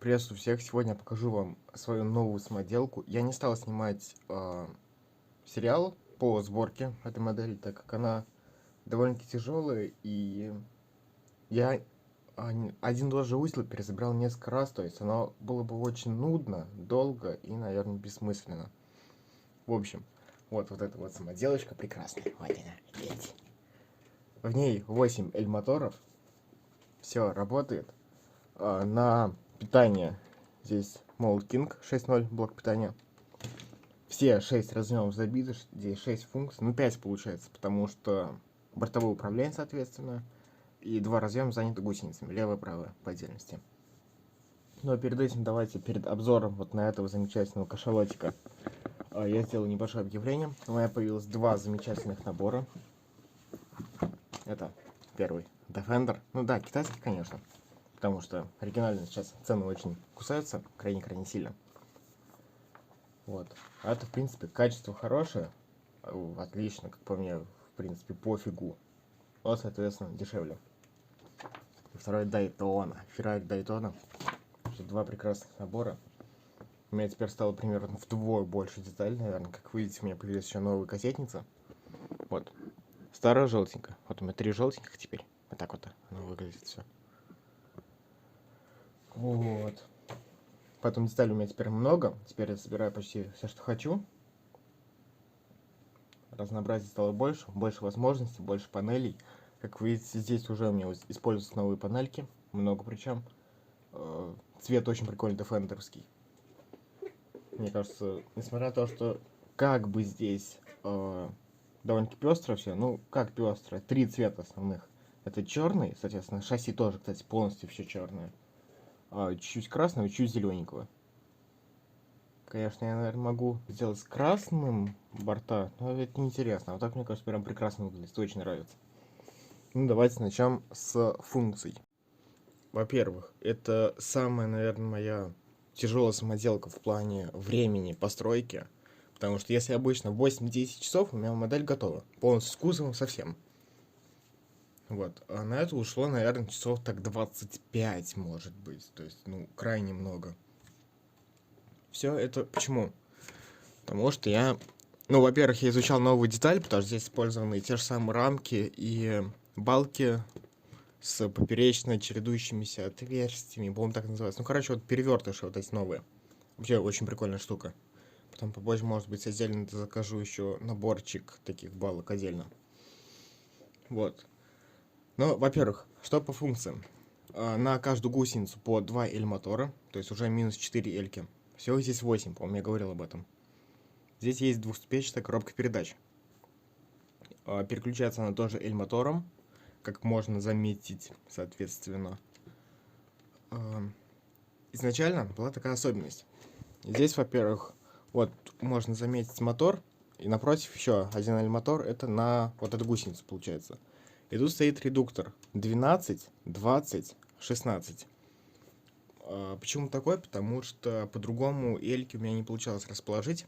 Приветствую всех! Сегодня я покажу вам свою новую самоделку. Я не стал снимать сериал по сборке этой модели, так как она довольно-таки тяжелая, и я один тот же узел перезабирал несколько раз, то есть оно было бы очень нудно, долго и, наверное, бессмысленно. В общем, вот эта вот самоделочка прекрасная. Вот она, видите. В ней 8 L-моторов. Все работает. На питание здесь Mold King 6.0 блок питания. Все 6 разъемов забиты, здесь 6 функций, ну 5 получается, потому что бортовое управление, соответственно, и 2 разъема заняты гусеницами, левая и правая по отдельности. Но перед этим давайте, перед обзором вот на этого замечательного кашалотика, я сделал небольшое объявление. У меня появилось 2 замечательных набора. Это первый Defender, ну да, китайский, конечно, потому что оригинально сейчас цены очень кусаются, крайне сильно. Вот. А это, в принципе, качество хорошее, отлично, как по мне, в принципе, пофигу. Но, соответственно, дешевле. И второй Daytona, Ferrari Daytona. 2 прекрасных набора. У меня теперь стало примерно вдвое больше деталей, наверное. Как вы видите, у меня появилась еще новая кассетница. Вот. Старая желтенькая. Вот у меня 3 желтеньких теперь. Вот так вот оно выглядит все. Вот. Потом деталей у меня теперь много. Теперь я собираю почти все, что хочу. Разнообразие стало больше, больше возможностей, больше панелей. Как вы видите, здесь уже у меня используются новые панельки. Много причем. Цвет очень прикольный, дефендерский. Мне кажется, несмотря на то, что как бы здесь довольно-таки пестро все, ну как пестро, 3 цвета основных. Это черный, соответственно, шасси тоже, кстати, полностью все черное. Чуть-чуть красного и чуть зелененького. Конечно, я, наверное, могу сделать с красным борта, но это неинтересно. А вот так, мне кажется, прям прекрасно выглядит, очень нравится. Ну, давайте начнем с функций. Во-первых, это самая, наверное, моя тяжелая самоделка в плане времени постройки. Потому что если обычно 8-10 часов, у меня модель готова. Полностью с кузовом, совсем. Вот. А на это ушло, наверное, часов так 25, может быть. То есть, ну, крайне много. Все это почему? Потому что я... Ну, во-первых, я изучал новую деталь, потому что здесь использованы те же самые рамки и балки с поперечно чередующимися отверстиями, по-моему, так называется. Ну, короче, вот перевертыши вот эти новые. Вообще, очень прикольная штука. Потом попозже, может быть, отдельно закажу еще наборчик таких балок отдельно. Вот. Ну, во-первых, что по функциям? На каждую гусеницу по 2 L-мотора, то есть уже минус 4 L-ки. Всего здесь 8, по-моему, я говорил об этом. Здесь есть двухступенчатая коробка передач. Переключается она тоже L-мотором, как можно заметить, соответственно. Изначально была такая особенность. Здесь, во-первых, вот можно заметить мотор, и напротив еще один L-мотор, это на вот эту гусеницу получается. И тут стоит редуктор 12, 20, 16. Почему такой? Потому что по-другому эльки у меня не получалось расположить.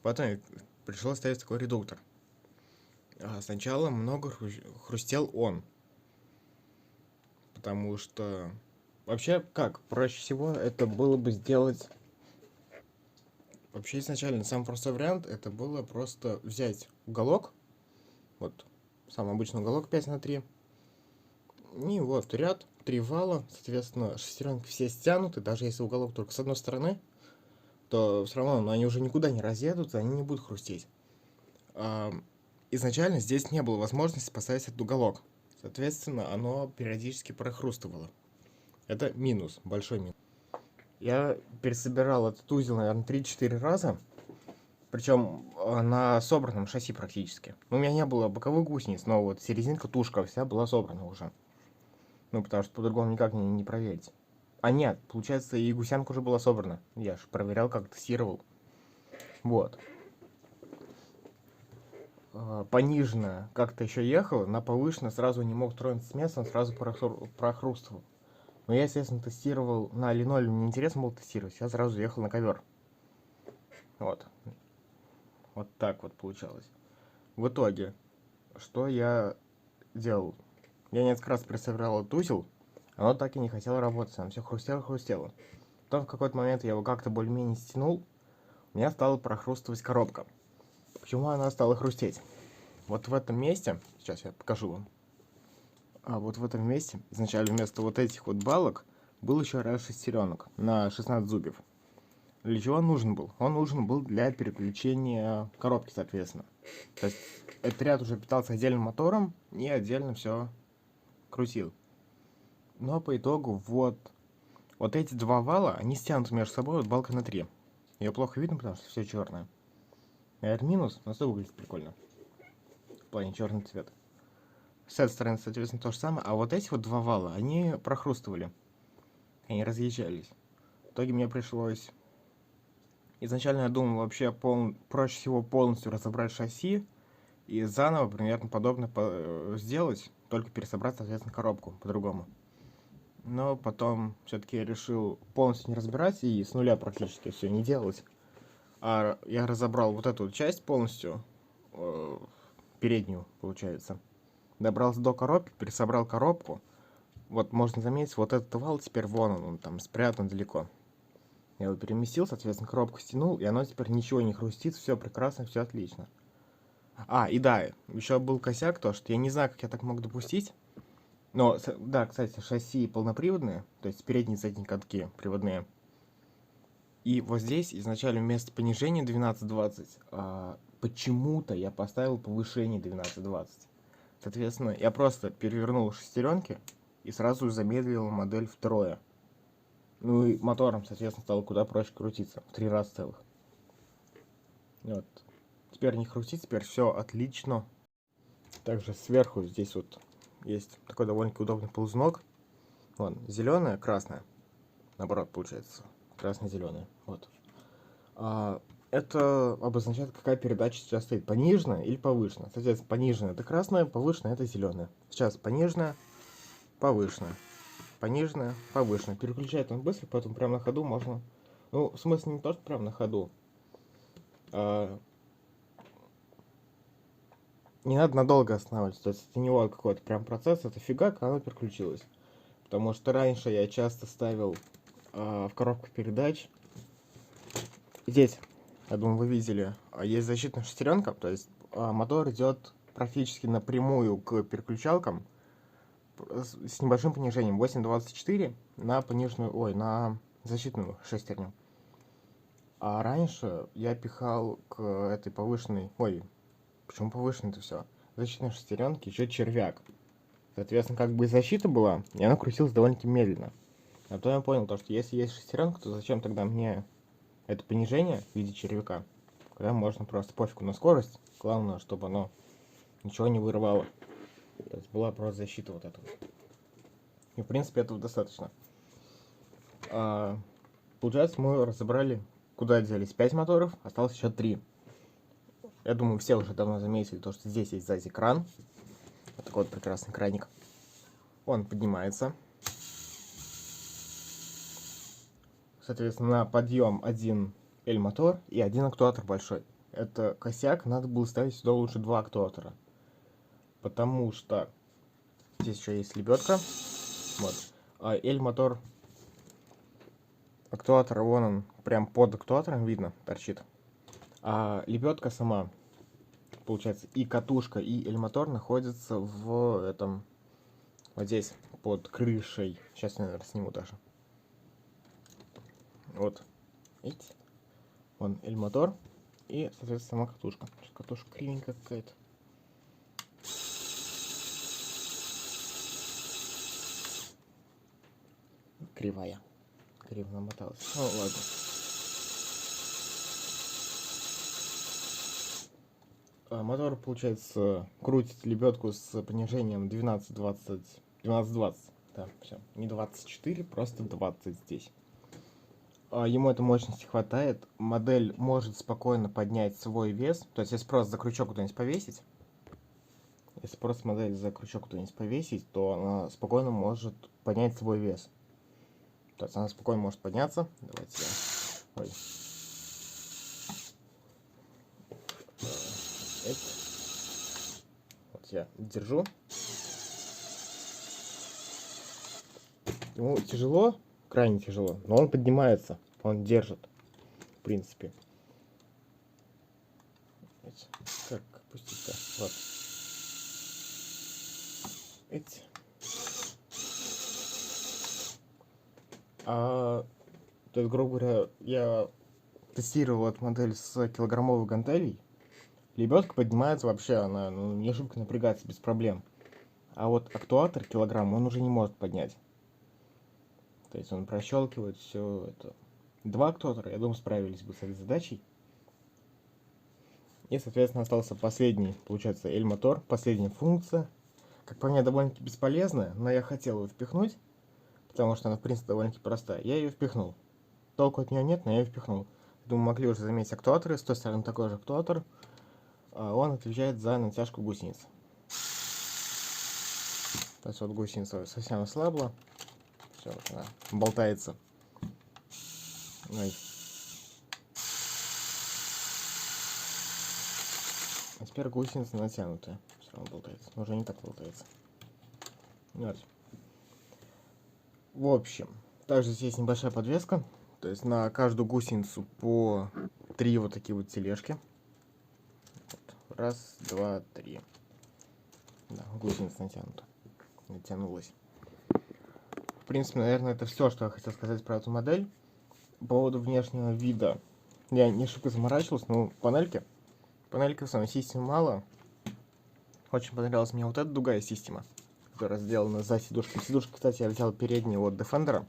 Потом пришлось ставить такой редуктор. Сначала много хрустел он. Потому что... Вообще, как? Проще всего это было бы сделать... Вообще, изначально, самый простой вариант, это было просто взять уголок. Вот, самый обычный уголок 5×3. И вот ряд, 3 вала, соответственно, шестеренки все стянуты. Даже если уголок только с одной стороны, то все равно они уже никуда не разъедутся, они не будут хрустеть. Изначально здесь не было возможности поставить этот уголок. Соответственно, оно периодически прохрустывало. Это минус, большой минус. Я пересобирал этот узел, наверное, 3-4 раза. Причем на собранном шасси практически. У меня не было боковых гусениц, но вот серединка, тушка вся была собрана уже. Ну, потому что по-другому никак не проверить. А нет, получается, и гусянка уже была собрана. Я же проверял, как тестировал. Вот. Пониженная как-то еще ехала, на повышенной сразу не мог тронуться с места, он сразу прохрустывал. Но я, естественно, тестировал на линолеум, мне интересно было тестировать, я сразу ехал на ковер. Вот. Вот так вот получалось. В итоге, что я делал? Я несколько раз пересобирал этот узел, оно так и не хотело работать, оно все хрустело. Потом в какой-то момент я его как-то более-менее стянул, у меня стала прохрустывать коробка. Почему она стала хрустеть? Вот в этом месте, сейчас я покажу вам, вот в этом месте изначально вместо вот этих вот балок был еще ряд шестеренок на 16 зубьев. Для чего он нужен был? Он нужен был для переключения коробки, соответственно. То есть этот ряд уже питался отдельным мотором и отдельно все крутил. Но по итогу вот эти два вала, они стянуты между собой вот балкой на 3. Ее плохо видно, потому что все черное. Наверное, минус, но зато выглядит прикольно. В плане черный цвет. С этой стороны, соответственно, то же самое. А вот эти вот два вала, они прохрустывали. Они разъезжались. В итоге мне пришлось... Изначально я думал вообще проще всего полностью разобрать шасси и заново примерно подобное сделать, только пересобрать, соответственно, коробку по-другому. Но потом все-таки я решил полностью не разбирать и с нуля практически все не делать. А я разобрал вот эту часть полностью, переднюю, получается. Добрался до коробки, пересобрал коробку. Вот можно заметить, вот этот вал теперь вон он там спрятан далеко. Я его переместил, соответственно, коробку стянул, и оно теперь ничего не хрустит, все прекрасно, все отлично. И да, еще был косяк, то что я не знаю, как я так мог допустить. Но, да, кстати, шасси полноприводные, то есть передние и задние катки приводные. И вот здесь изначально вместо понижения 12-20 почему-то я поставил повышение 12-20. Соответственно, я просто перевернул шестеренки и сразу замедлил модель втрое. Ну и мотором, соответственно, стало куда проще крутиться. В 3 раза целых. Вот. Теперь не хрустит, теперь все отлично. Также сверху здесь вот есть такой довольно-таки удобный ползунок. Вон, зеленая, красная. Наоборот, получается. Красно-зеленая. Вот. Это обозначает, какая передача сейчас стоит. Пониженная или повышенная. Соответственно, пониженная это красная, повышенная это зеленая. Сейчас пониженная, повышенная. Пониженная, повышенная. Переключает он быстро, поэтому прямо на ходу можно... Ну, в смысле не то, что прямо на ходу. Не надо надолго останавливаться. То есть это не вот какой-то прям процесс, это фигак, оно переключилось. Потому что раньше я часто ставил в коробку передач. Здесь, я думаю, вы видели, есть защитная шестеренка, то есть мотор идет практически напрямую к переключалкам с небольшим понижением 8.24 на пониженную, на защитную шестерню. А раньше я пихал к этой повышенной, почему повышенной-то все? Защитной шестеренки еще червяк. Соответственно, как бы и защита была, и она крутилась довольно-таки медленно. А то я понял, что если есть шестеренка, то зачем тогда мне это понижение в виде червяка? Когда можно просто пофигу на скорость, главное, чтобы оно ничего не вырывало. То есть была просто защита вот этого. И в принципе этого достаточно. Получается, мы разобрали, куда делись 5 моторов, осталось еще 3. Я думаю, все уже давно заметили то, что здесь есть сзади кран. Вот такой вот прекрасный краник. Он поднимается. Соответственно, на подъем один L-мотор и один актуатор большой. Это косяк, надо было ставить сюда лучше 2 актуатора. Потому что здесь еще есть лебедка. Вот. L-мотор актуатор, вон он, прям под актуатором видно, торчит. А лебедка сама, получается, и катушка, и L-мотор находятся в этом, вот здесь, под крышей. Сейчас я, наверное, сниму даже. Вот. Видите? Вон L-мотор и, соответственно, сама катушка. Катушка кривенькая какая-то. Кривая. Криво намоталась. Ну, ладно. Мотор, получается, крутит лебедку с понижением 12-20. 12-20. Да, все. Не 24, просто 20 здесь. Ему этой мощности хватает. Модель может спокойно поднять свой вес. То есть, если просто за крючок куда-нибудь повесить, если просто модель за крючок куда-нибудь повесить, то она спокойно может поднять свой вес. То есть, она спокойно может подняться. Давайте я... Ой. Вот я держу. Ему тяжело, крайне тяжело. Но он поднимается, он держит, в принципе. Как пустить-то? Вот. Эти. То есть, грубо говоря, я тестировал эту модель с килограммовой гантелей. Лебедка поднимается вообще, она не шибко напрягается без проблем. А вот актуатор килограмм он уже не может поднять. То есть он прощелкивает все это. Два актуатора, я думаю, справились бы с этой задачей. И, соответственно, остался последний, получается, L-мотор, последняя функция. Как по мне, довольно-таки бесполезная, но я хотел ее впихнуть, потому что она, в принципе, довольно-таки простая. Я ее впихнул. Толку от нее нет, но я ее впихнул. Думаю, могли уже заметить актуаторы. С той стороны такой же актуатор. Он отвечает за натяжку гусениц. То есть вот гусеница совсем ослабла. Все, вот она болтается. Ой. А теперь гусеница натянутая. Все равно болтается. Но уже не так болтается. Вот. В общем, также здесь небольшая подвеска. То есть на каждую гусеницу по 3 вот такие вот тележки. Вот. Раз, два, три. Да, гусеница натянута. Натянулась. В принципе, наверное, это все, что я хотел сказать про эту модель. По поводу внешнего вида. Я не шибко заморачивался, но панельки в самой системе мало. Очень понравилась мне вот эта другая система, которая сделана за сидушкой. Сидушки, кстати, я взял передние от Defender.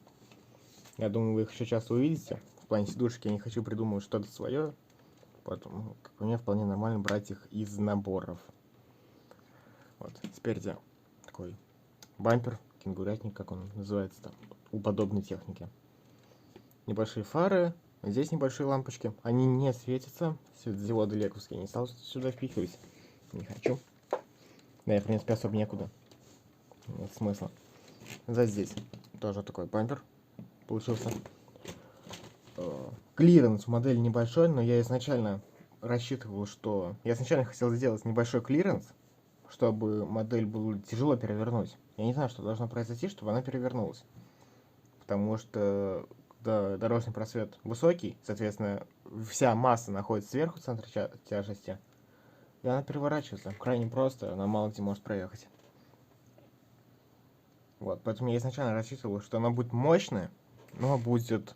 Я думаю, вы их еще часто увидите. В плане сидушки я не хочу придумывать что-то свое. Поэтому, как по мне, вполне нормально брать их из наборов. Вот, спереди такой бампер, кенгурятник, как он называется там, у подобной техники. Небольшие фары, здесь небольшие лампочки. Они не светятся. Светодиоды лековские я не стал сюда впихивать. Не хочу. Да, и, в принципе, особо некуда. Нет смысла. За здесь тоже такой бампер получился. Клиренс у модели небольшой, но я изначально рассчитывал, что... Я изначально хотел сделать небольшой клиренс, чтобы модель было тяжело перевернуть. Я не знаю, что должно произойти, чтобы она перевернулась. Потому что да, дорожный просвет высокий, соответственно, вся масса находится сверху центра тяжести, и она переворачивается. Крайне просто, она мало где может проехать. Вот, поэтому я изначально рассчитывал, что она будет мощная, но будет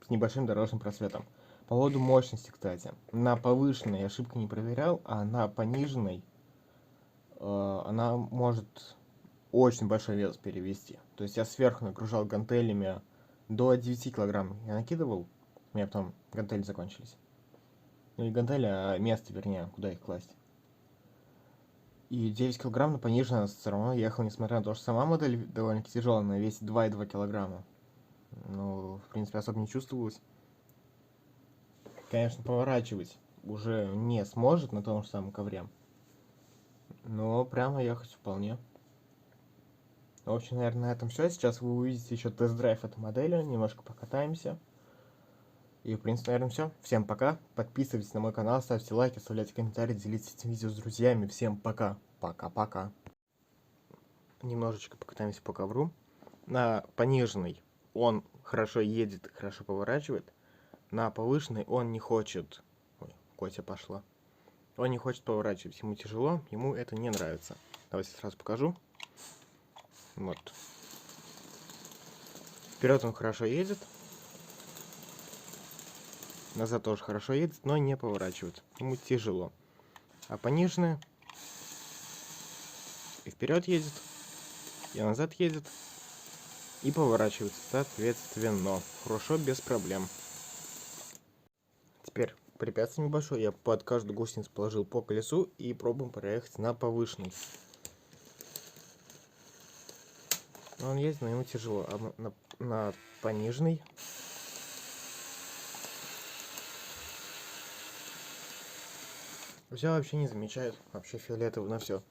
с небольшим дорожным просветом. По поводу мощности, кстати, на повышенной я ошибки не проверял, а на пониженной она может очень большой вес перевести. То есть я сверху нагружал гантелями до 9 килограмм. Я накидывал, у меня потом гантели закончились. Ну не гантели, а место, вернее, куда их класть. И 9 килограмм на пониженной все равно ехал, несмотря на то, что сама модель довольно-таки тяжелая, она весит 2,2 килограмма. Ну, в принципе, особо не чувствовалось. Конечно, поворачивать уже не сможет на том же самом ковре. Но прямо ехать вполне. В общем, наверное, на этом все. Сейчас вы увидите еще тест-драйв этой модели. Немножко покатаемся. И, в принципе, наверное, все. Всем пока. Подписывайтесь на мой канал, ставьте лайки, оставляйте комментарии, делитесь этим видео с друзьями. Всем пока. Пока-пока. Немножечко покатаемся по ковру. На пониженный он хорошо едет, хорошо поворачивает. На повышенный он не хочет... Ой, Котя пошла. Он не хочет поворачивать. Ему тяжело, ему это не нравится. Давайте сразу покажу. Вот. Вперед он хорошо едет. Назад тоже хорошо едет, но не поворачивает. Ему тяжело. А пониженная и вперед едет, и назад едет, и поворачивается, соответственно. Хорошо, без проблем. Теперь препятствие небольшое. Я под каждую гусеницу положил по колесу и пробуем проехать на повышенный. Он едет, но ему тяжело. А на пониженный все вообще не замечают. Вообще фиолетово на все.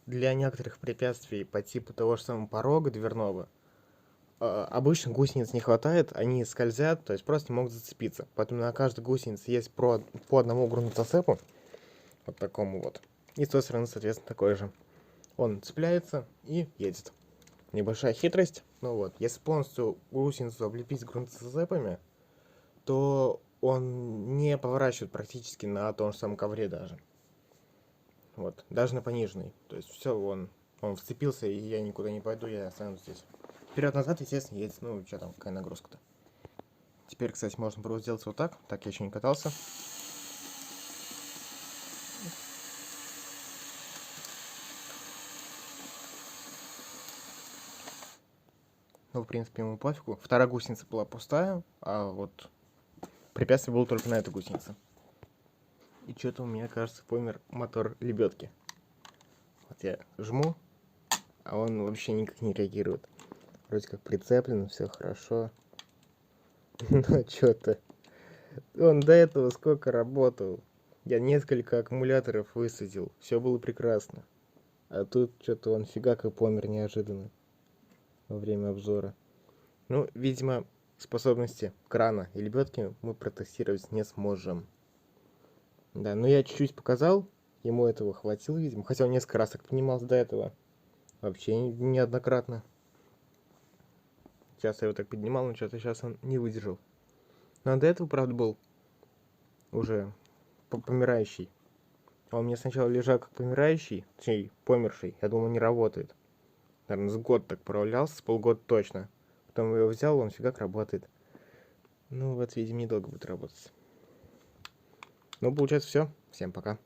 Для некоторых препятствий по типу того же самого порога дверного обычно гусениц не хватает, они скользят, то есть просто не могут зацепиться. Поэтому на каждой гусенице есть по одному грунтозацепу, вот такому вот. И с той стороны, соответственно, такой же. Он цепляется и едет. небольшая хитрость. Ну вот, если полностью гусеницу облепить грунтозацепами, то он не поворачивает практически на том же самом ковре даже. Вот, даже на пониженной. То есть все, он вцепился, и я никуда не пойду, я останусь здесь. Вперед-назад, естественно, едет. Ну, что там, какая нагрузка-то. Теперь, кстати, можно было сделать вот так. Так я еще не катался. Ну, в принципе, ему пофигу. Вторая гусеница была пустая, а вот препятствие было только на этой гусенице. И что-то у меня, кажется, помер мотор лебедки. Вот я жму, а он вообще никак не реагирует. Вроде как прицеплен, все хорошо. Но что-то... Он до этого сколько работал. Я несколько аккумуляторов высадил. Все было прекрасно. А тут что-то он фига как помер неожиданно. Во время обзора. Ну, видимо, способности крана и лебедки мы протестировать не сможем. Да, ну я чуть-чуть показал. Ему этого хватило, видимо. Хотя он несколько раз так поднимался до этого. Вообще неоднократно. Сейчас я его так поднимал, но что-то сейчас он не выдержал. Но до этого, правда, был уже помирающий. Он мне сначала лежал как помирающий, точнее, померший. Я думал, не работает. Наверное, с год так провалялся, с полгода точно. Потом я его взял, он фигак работает. Ну, вот, видимо, недолго будет работать. Ну, получается, все. Всем пока.